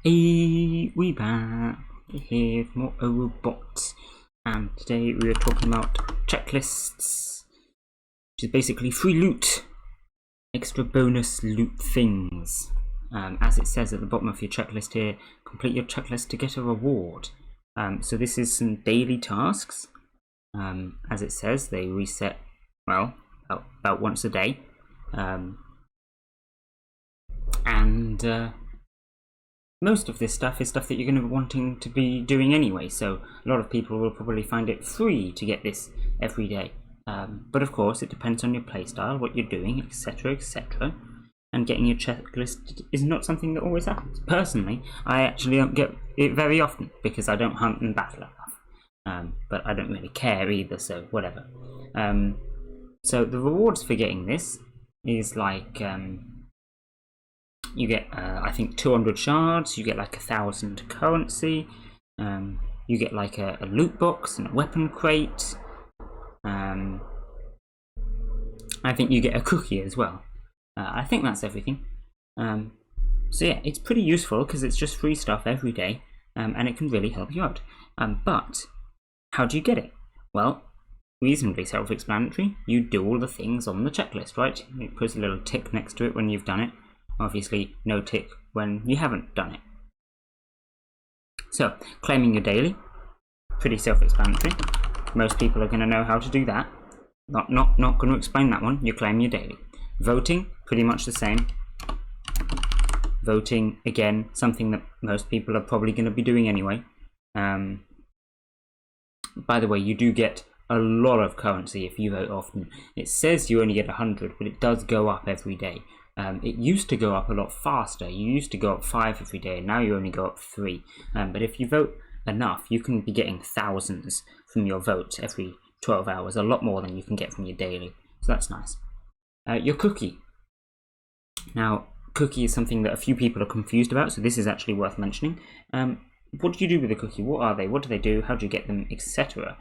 Hey, we back here for more robots, and today we are talking about checklists, which is basically free loot, extra bonus loot things. As it says at the bottom of your checklist here, complete your checklist to get a reward. So this is some daily tasks. As it says, they reset, well, about once a day. Most of this stuff is stuff that you're going to be wanting to be doing anyway, so a lot of people will probably find it free to get this every day. But of course, it depends on your playstyle, what you're doing, etc, etc. And getting your checklist is not something that always happens. Personally, I actually don't get it very often because I don't hunt and battle enough. But I don't really care either, so whatever. So the rewards for getting this is like... you get, I think, 200 shards, you get like 1,000 currency, you get like a loot box and a weapon crate, I think you get a cookie as well. I think that's everything. So yeah, it's pretty useful because it's just free stuff every day, and it can really help you out. But how do you get it? Well, reasonably self-explanatory. You do all the things on the checklist, right? It puts a little tick next to it when you've done it. Obviously, no tick when you haven't done it. So, claiming your daily, pretty self-explanatory. Most people are going to know how to do that. Not going to explain that one. You claim your daily. Voting, pretty much the same. Voting, again, something that most people are probably going to be doing anyway. By the way, you do get a lot of currency if you vote often. It says you only get 100, but it does go up every day. It used to go up a lot faster. You used to go up 5 every day, and now you only go up 3. But if you vote enough, you can be getting thousands from your vote every 12 hours, a lot more than you can get from your daily. So that's nice. Your cookie. Now, cookie is something that a few people are confused about, so this is actually worth mentioning. What do you do with a cookie? What are they? What do they do? How do you get them? Etc.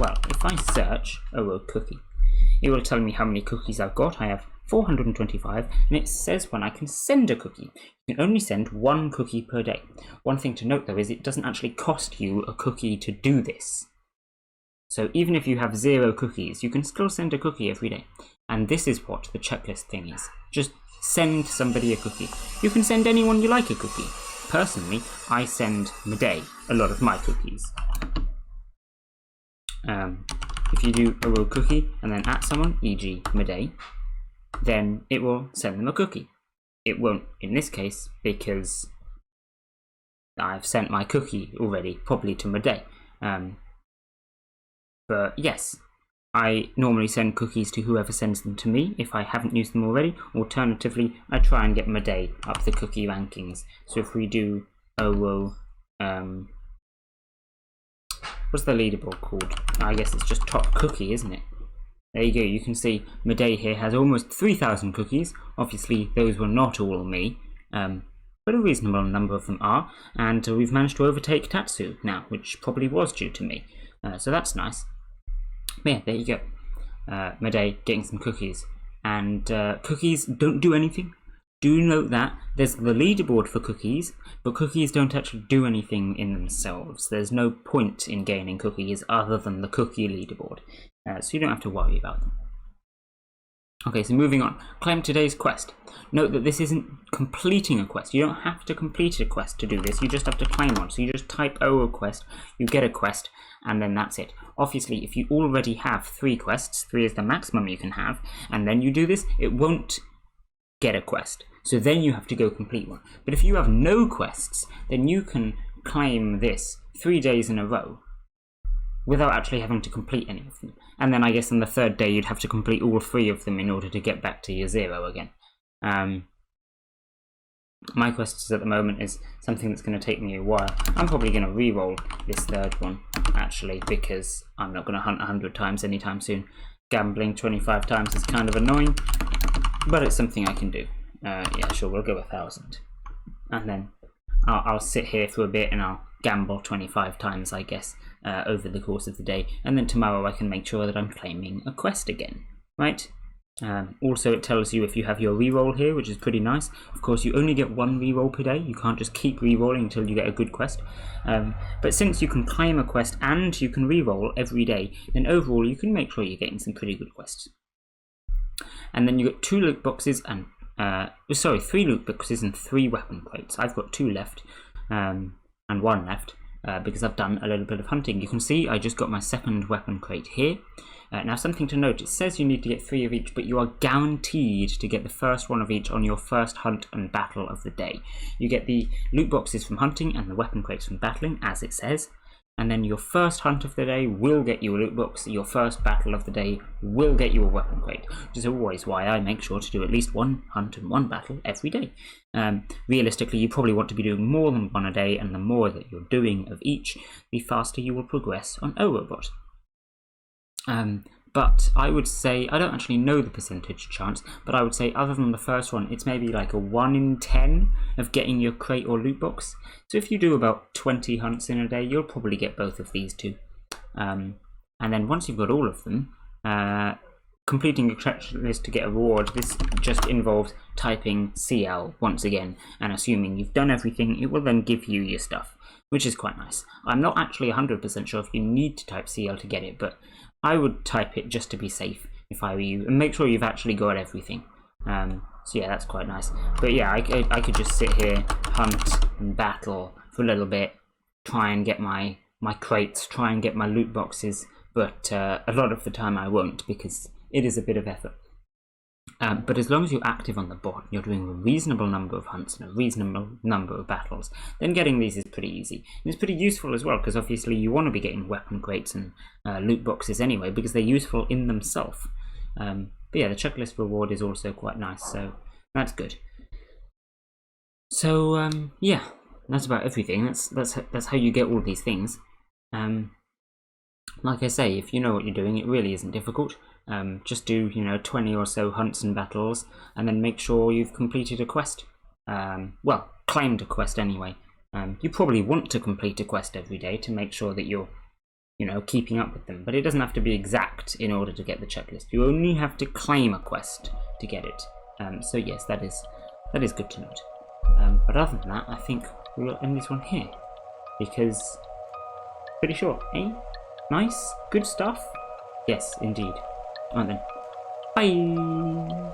Well, if I search cookie, it will tell me how many cookies I've got. I have 425, and it says when I can send a cookie. You can only send 1 cookie per day. One thing to note though is it doesn't actually cost you a cookie to do this. So even if you have 0 cookies, you can still send a cookie every day. And this is what the checklist thing is. Just send somebody a cookie. You can send anyone you like a cookie. Personally, I send Medei a lot of my cookies. If you do a cookie and then at someone, e.g. Medei, then it will send them a cookie. It won't in this case because I've sent my cookie already, probably to Medei. But yes, I normally send cookies to whoever sends them to me if I haven't used them already. Alternatively, I try and get Medei up the cookie rankings. So if we do what's the leaderboard called? I guess it's just top cookie, isn't it? There you go, you can see Medei here has almost 3,000 cookies. Obviously, those were not all me, but a reasonable number of them are. And we've managed to overtake Tatsu now, which probably was due to me. So that's nice. But yeah, there you go. Medei getting some cookies. And cookies don't do anything. Do note that there's the leaderboard for cookies, but cookies don't actually do anything in themselves. There's no point in gaining cookies other than the cookie leaderboard. So you don't have to worry about them. Okay, so moving on. Claim today's quest. Note that this isn't completing a quest. You don't have to complete a quest to do this. You just have to claim one. So you just type quest, you get a quest, and then that's it. Obviously, if you already have 3 quests, 3 is the maximum you can have, and then you do this, it won't get a quest. So then you have to go complete one. But if you have no quests, then you can claim this 3 days in a row without actually having to complete any of them. And then I guess on the 3rd day you'd have to complete all 3 of them in order to get back to your 0 again. My quests at the moment is something that's going to take me a while. I'm probably going to re-roll this 3rd one, actually, because I'm not going to hunt 100 times anytime soon. Gambling 25 times is kind of annoying, but it's something I can do. Yeah, sure, we'll go 1,000. And then I'll sit here for a bit and I'll gamble 25 times, I guess, over the course of the day. And then tomorrow I can make sure that I'm claiming a quest again, right? Also, it tells you if you have your reroll here, which is pretty nice. Of course, you only get one reroll per day. You can't just keep rerolling until you get a good quest. But since you can claim a quest and you can reroll every day, then overall you can make sure you're getting some pretty good quests. And then you got 2 loot boxes and 3 loot boxes and 3 weapon crates. I've got 2 left and 1 left. Because I've done a little bit of hunting. You can see I just got my 2nd weapon crate here. Now, something to note, it says you need to get 3 of each, but you are guaranteed to get the first one of each on your first hunt and battle of the day. You get the loot boxes from hunting and the weapon crates from battling, as it says, and then your first hunt of the day will get you a loot box, your first battle of the day will get you a weapon crate, which is always why I make sure to do at least 1 hunt and 1 battle every day. Realistically, you probably want to be doing more than 1 a day, and the more that you're doing of each, the faster you will progress on O-Robot. But I would say, I don't actually know the percentage chance, but I would say other than the first one, it's maybe like a 1 in 10 of getting your crate or loot box. So if you do about 20 hunts in a day, you'll probably get both of these 2. And then once you've got all of them, completing a checklist to get a reward, this just involves typing CL once again, and assuming you've done everything, it will then give you your stuff, which is quite nice. I'm not actually 100% sure if you need to type CL to get it, but I would type it just to be safe if I were you, and make sure you've actually got everything. So yeah, that's quite nice. But yeah, I could just sit here, hunt and battle for a little bit, try and get my crates, try and get my loot boxes, but a lot of the time I won't, because it is a bit of effort. But as long as you're active on the bot, you're doing a reasonable number of hunts and a reasonable number of battles, then getting these is pretty easy. And it's pretty useful as well, because obviously you want to be getting weapon crates and loot boxes anyway, because they're useful in themselves. But yeah, the checklist reward is also quite nice, so that's good. So yeah, that's about everything. That's how you get all these things. Like I say, if you know what you're doing, it really isn't difficult. Just do, 20 or so hunts and battles, and then make sure you've completed a quest. Well, claimed a quest anyway. You probably want to complete a quest every day to make sure that you're, keeping up with them. But it doesn't have to be exact in order to get the checklist. You only have to claim a quest to get it. So yes, that is good to note. But other than that, I think we'll end this one here, because pretty short, eh? Nice, good stuff. Yes, indeed. Alright then. Bye!